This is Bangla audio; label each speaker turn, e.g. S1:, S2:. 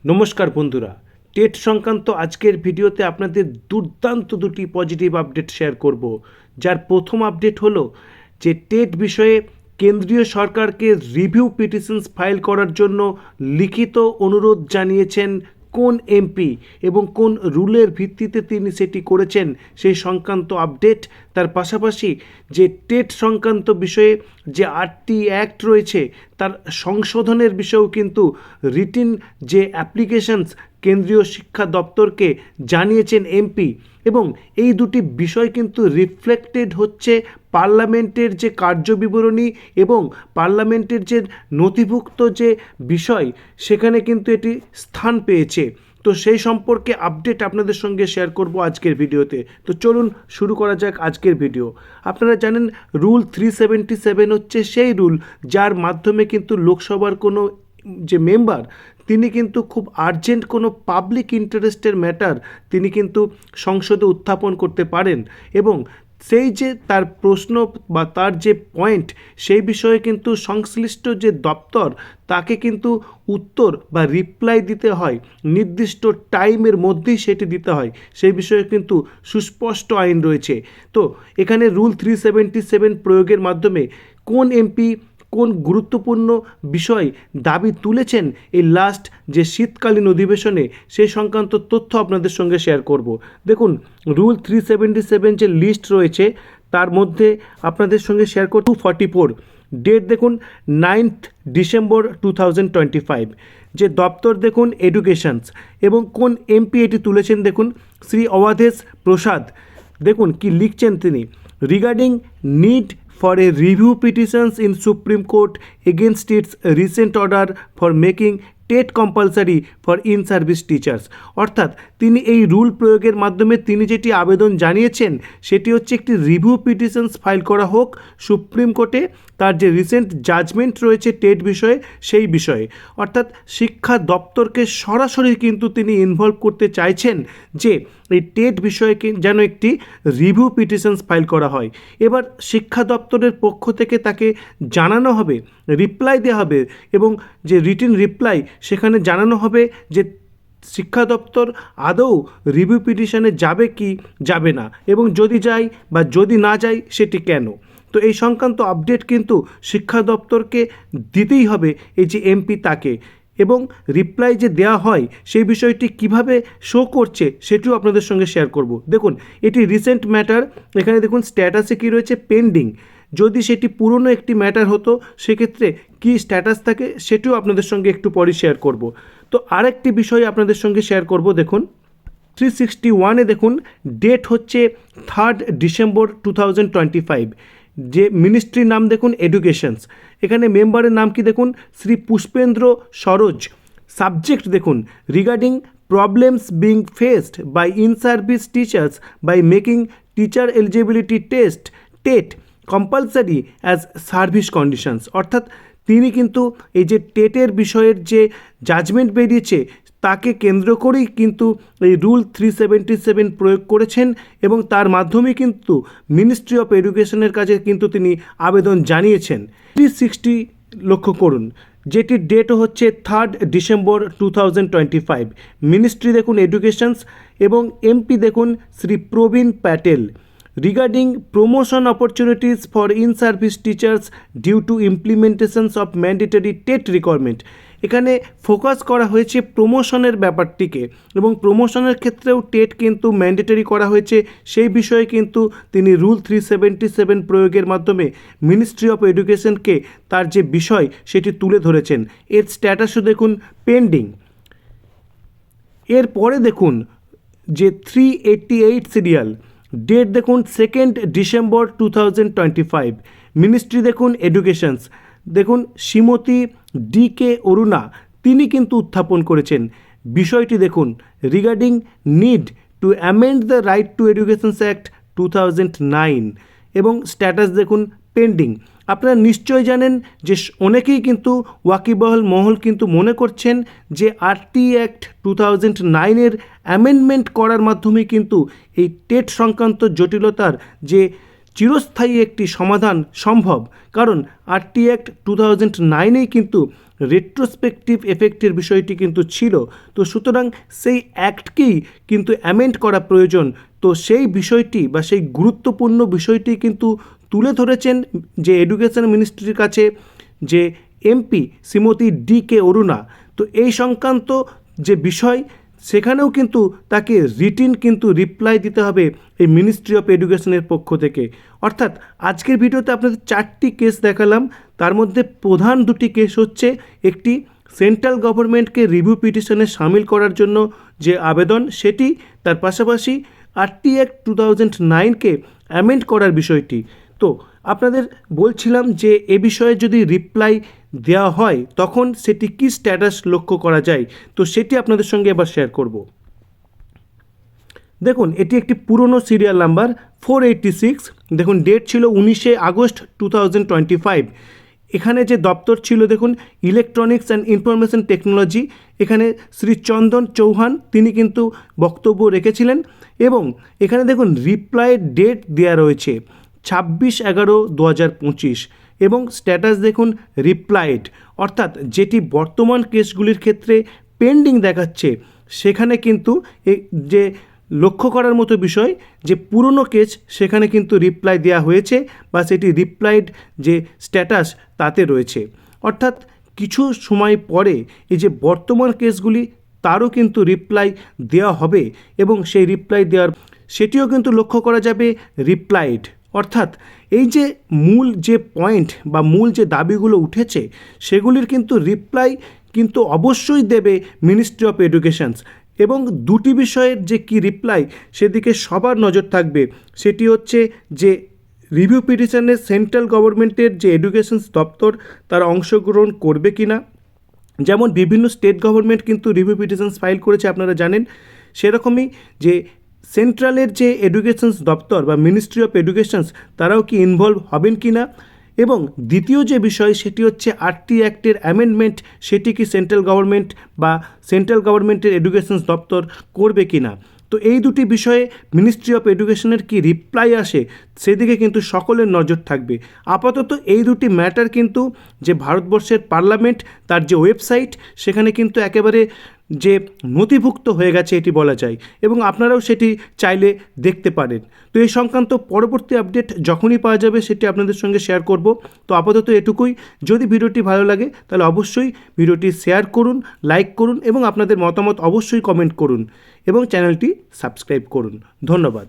S1: নমস্কার বন্ধুরা, টেট সংক্রান্ত আজকের ভিডিওতে আপনাদের দুর্দান্ত দুটি পজিটিভ আপডেট শেয়ার করব। যার প্রথম আপডেট হলো যে টেট বিষয়ে কেন্দ্রীয় সরকারকে রিভিউ পিটিশনস ফাইল করার জন্য লিখিত অনুরোধ জানিয়েছেন কোন এমপি এবং কোন রুলের ভিত্তিতে তিনি সেটি করেছেন সেই সংক্রান্ত আপডেট। তার পাশাপাশি যে টেট সংক্রান্ত বিষয়ে যে 8টি অ্যাক্ট রয়েছে তার সংশোধনের বিষয়েও কিন্তু রিটিন যে অ্যাপ্লিকেশনস কেন্দ্রীয় শিক্ষা দপ্তরকে জানিয়েছেন এমপি, এবং এই দুটি বিষয় কিন্তু রিফ্লেক্টেড হচ্ছে পার্লামেন্টের যে কার্যবিবরণী এবং পার্লামেন্টের যে নথিভুক্ত যে বিষয় সেখানে কিন্তু এটি স্থান পেয়েছে। তো সেই সম্পর্কে আপডেট আপনাদের সঙ্গে শেয়ার করব আজকের ভিডিওতে। তো চলুন শুরু করা যাক আজকের ভিডিও। আপনারা জানেন রুল 377 হচ্ছে সেই রুল যার মাধ্যমে কিন্তু লোকসভার কোনো যে মেম্বার তিনি কিন্তু খুব আর্জেন্ট কোনো পাবলিক ইন্টারেস্টের ম্যাটার তিনি কিন্তু সংসদে উত্থাপন করতে পারেন, এবং সেই যে তার প্রশ্ন বা তার যে পয়েন্ট সেই বিষয়ে কিন্তু সংশ্লিষ্ট যে দপ্তর তাকে কিন্তু উত্তর বা রিপ্লাই দিতে হয়, নির্দিষ্ট টাইমের মধ্যেই সেটি দিতে হয়, সেই বিষয়ে কিন্তু সুস্পষ্ট আইন রয়েছে। তো এখানে রুল 377 প্রয়োগের মাধ্যমে কোন এমপি কোন গুরুত্বপূর্ণ বিষয় দাবি তুলেছেন এই লাস্ট যে শীতকালীন অধিবেশনে সেই সংক্রান্ত তথ্য আপনাদের সঙ্গে শেয়ার করব। দেখুন, রুল 377 যে লিস্ট রয়েছে তার মধ্যে আপনাদের সঙ্গে শেয়ার করব 244 ডেট দেখুন 9th ডিসেম্বর 2025। যে দপ্তর দেখুন এডুকেশনস, এবং কোন এমপি এটি তুলেছেন দেখুন শ্রী অবাধেশ প্রসাদ। দেখুন কি লিখছেন তিনি, regarding need for a review petitions in Supreme Court against its recent order for making TET compulsory for in service teachers. অর্থাৎ তিনি এই রুল প্রয়োগের মাধ্যমে তিনি যেটি আবেদন জানিয়েছেন সেটি হচ্ছে একটি রিভিউ পিটিশনস ফাইল করা হোক সুপ্রিম কোর্টে তার যে রিসেন্ট জাজমেন্ট রয়েছে টেট বিষয়ে সেই বিষয়ে। অর্থাৎ শিক্ষা দপ্তরকে সরাসরি কিন্তু তিনি ইনভলভ করতে চাইছেন যে এই টেট বিষয়ে যেন একটি রিভিউ পিটিশনস ফাইল করা হয়। এবার শিক্ষা দপ্তরের পক্ষ থেকে তাকে জানানো হবে, রিপ্লাই দেওয়া হবে, এবং যে রিটিন রিপ্লাই সেখানে জানানো হবে যে শিক্ষা দপ্তর আদৌ রিভিউ পিটিশনে যাবে কি যাবে না, এবং যদি যায় বা যদি না যায় সেটি কেন। তো এই সংক্রান্ত আপডেট কিন্তু শিক্ষা দপ্তরকে দিতেই হবে এই যে এমপি তাকে, এবং রিপ্লাই যে দেওয়া হয় সেই বিষয়টি কিভাবে শো করছে সেটিও আপনাদের সঙ্গে শেয়ার করব। দেখুন, এটি রিসেন্ট ম্যাটার, এখানে দেখুন স্ট্যাটাসে কী রয়েছে, পেন্ডিং। যদি সেটি পুরনো একটি ম্যাটার হতো সেক্ষেত্রে কি স্ট্যাটাস থাকে সেটিও আপনাদের সঙ্গে একটু পরে শেয়ার করব। তো আরেকটি বিষয় আপনাদের সঙ্গে শেয়ার করব। দেখুন 361-এ দেখুন ডেট হচ্ছে 3rd ডিসেম্বর 2025। যে মিনিস্ট্রির নাম দেখুন এডুকেশনস, এখানে মেম্বারের নাম কি দেখুন শ্রী পুষ্পেন্দ্র সরোজ। সাবজেক্ট দেখুন regarding problems being faced by in service teachers by making teacher eligibility test TET compulsory as service conditions. অর্থাৎ তিনি কিন্তু এই যে টেটের বিষয়ের যে জাজমেন্ট বেরিয়েছে তাকে কেন্দ্র করেই কিন্তু এই রুল 377 প্রয়োগ করেছেন, এবং তার মাধ্যমে কিন্তু মিনিস্ট্রি অফ এডুকেশনের কাছে কিন্তু তিনি আবেদন জানিয়েছেন। 360 লক্ষ্য করুন, যেটির ডেটও হচ্ছে 3rd ডিসেম্বর 2025। মিনিস্ট্রি দেখুন এডুকেশনস, এবং এমপি দেখুন Shri Prabin Patel. Regarding promotion opportunities for in service teachers due to implementations of mandatory TET requirement. এখানে ফোকাস করা হয়েছে প্রমোশনের ব্যাপারটিকে, এবং প্রমোশনের ক্ষেত্রেও টেট কিন্তু ম্যান্ডেটরি করা হয়েছে সেই বিষয়ে কিন্তু তিনি রুল 377 প্রয়োগের মাধ্যমে মিনিস্ট্রি অফ এডুকেশনকে তার যে বিষয় সেটি তুলে ধরেছেন। এর স্ট্যাটাসও দেখুন পেন্ডিং। এরপরে দেখুন যে 388 সিরিয়াল, ডেট দেখুন 2nd ডিসেম্বর 2025। মিনিস্ট্রি দেখুন এডুকেশনস, দেখুন শ্রীমতী DK অরুণা তিনি কিন্তু উত্থাপন করেছেন। বিষয়টি দেখুন regarding need to amend the right two educations act 2009, এবং স্ট্যাটাস দেখুন পেন্ডিং। আপনারা নিশ্চয়ই জানেন যে অনেকেই কিন্তু ওয়াকিবহাল মহল কিন্তু মনে করছেন যে RT অ্যাক্ট 2009-এর অ্যামেন্ডমেন্ট করার মাধ্যমে কিন্তু এই টেট সংক্রান্ত জটিলতার যে চিরস্থায়ী একটি সমাধান সম্ভব, কারণ RT অ্যাক্ট 2009-এই কিন্তু রেট্রোস্পেকটিভ এফেক্টের বিষয়টি কিন্তু ছিল। তো সুতরাং সেই অ্যাক্টকেই কিন্তু অ্যামেন্ড করা প্রয়োজন। তো সেই বিষয়টি বা সেই গুরুত্বপূর্ণ বিষয়টি কিন্তু তুলে ধরেছেন যে এডুকেশন মিনিস্ট্রির কাছে যে এমপি শ্রীমতী ডি.কে. অরুণা। তো এই সংক্রান্ত যে বিষয়, সেখানেও কিন্তু তাকে রিটিন কিন্তু রিপ্লাই দিতে হবে এই মিনিস্ট্রি অফ এডুকেশনের পক্ষ থেকে। অর্থাৎ আজকের ভিডিওতে আপনাদের 4টি কেস দেখালাম, তার মধ্যে প্রধান 2টি কেস হচ্ছে একটি সেন্ট্রাল গভর্নমেন্টকে রিভিউ পিটিশনে সামিল করার জন্য যে আবেদন সেটি, তার পাশাপাশি আরটি অ্যাক্ট 2009-কে অ্যামেন্ড করার বিষয়টি। তো আপনাদের বলছিলাম যে এ বিষয়ে যদি রিপ্লাই দেওয়া হয় তখন সেটি কি স্ট্যাটাস লক্ষ্য করা যায়, তো সেটি আপনাদের সঙ্গে এবার শেয়ার করব। দেখুন, এটি একটি পুরনো সিরিয়াল নাম্বার 486। দেখুন, ডেট ছিল 19শে আগস্ট 2025। এখানে যে দপ্তর ছিল দেখুন ইলেকট্রনিক্স অ্যান্ড ইনফরমেশন টেকনোলজি, এখানে শ্রী চন্দন চৌহান তিনি কিন্তু বক্তব্য রেখেছিলেন। এবং এখানে দেখুন রিপ্লাইয়ের ডেট দেওয়া রয়েছে 26/11/2025 এবং স্ট্যাটাস দেখুন রিপ্লাইড, অর্থাৎ যেটি বর্তমান কেসগুলির ক্ষেত্রে পেন্ডিং দেখাচ্ছে সেখানে কিন্তু যে লক্ষ্য করার মতো বিষয় যে পুরনো কেস সেখানে কিন্তু রিপ্লাই দেওয়া হয়েছে বা সেটি রিপ্লাইড যে স্ট্যাটাস তাতে রয়েছে। অর্থাৎ কিছু সময় পরে এই যে বর্তমান কেসগুলি তারও কিন্তু রিপ্লাই দেওয়া হবে এবং সেই রিপ্লাই দেওয়ার সেটিও কিন্তু লক্ষ্য করা যাবে রিপ্লাইড। অর্থাৎ এই যে মূল যে পয়েন্ট বা মূল যে দাবিগুলো উঠেছে সেগুলির কিন্তু রিপ্লাই কিন্তু অবশ্যই দেবে মিনিস্ট্রি অফ এডুকেশনস। এবং 2টি বিষয়ের যে কি রিপ্লাই সেদিকে সবার নজর থাকবে, সেটি হচ্ছে যে রিভিউ পিটিশনের সেন্ট্রাল গভর্নমেন্টের যে এডুকেশন দপ্তর তারা অংশগ্রহণ করবে কি না। যেমন বিভিন্ন স্টেট গভর্নমেন্ট কিন্তু রিভিউ পিটিশনস ফাইল করেছে আপনারা জানেন, সেরকমই যে সেন্ট্রালের যে এডুকেশন দপ্তর বা মিনিস্ট্রি অফ এডুকেশনস তারাও কি ইনভলভ হবেন কি না। এবং দ্বিতীয় যে বিষয় সেটি হচ্ছে আরটি অ্যাক্টের অ্যামেন্ডমেন্ট, সেটি কি সেন্ট্রাল গভর্নমেন্ট বা সেন্ট্রাল গভর্নমেন্টের এডুকেশন দপ্তর করবে কি না। তো এই 2টি বিষয়ে মিনিস্ট্রি অফ এডুকেশনের কি রিপ্লাই আসে সেদিকে কিন্তু সকলের নজর থাকবে। আপাতত এই 2টি ম্যাটার কিন্তু যে ভারতবর্ষের পার্লামেন্ট তার যে ওয়েবসাইট সেখানে কিন্তু একেবারে যে নথিভুক্ত হয়ে গেছে এটি বলা যায়, এবং আপনারাও সেটি চাইলে দেখতে পারেন। তো এই সংক্রান্ত পরবর্তী আপডেট যখনই পাওয়া যাবে সেটি আপনাদের সঙ্গে শেয়ার করব। তো আপাতত এটুকুই। যদি ভিডিওটি ভালো লাগে তাহলে অবশ্যই ভিডিওটি শেয়ার করুন, লাইক করুন এবং আপনাদের মতামত অবশ্যই কমেন্ট করুন এবং চ্যানেলটি সাবস্ক্রাইব করুন। ধন্যবাদ।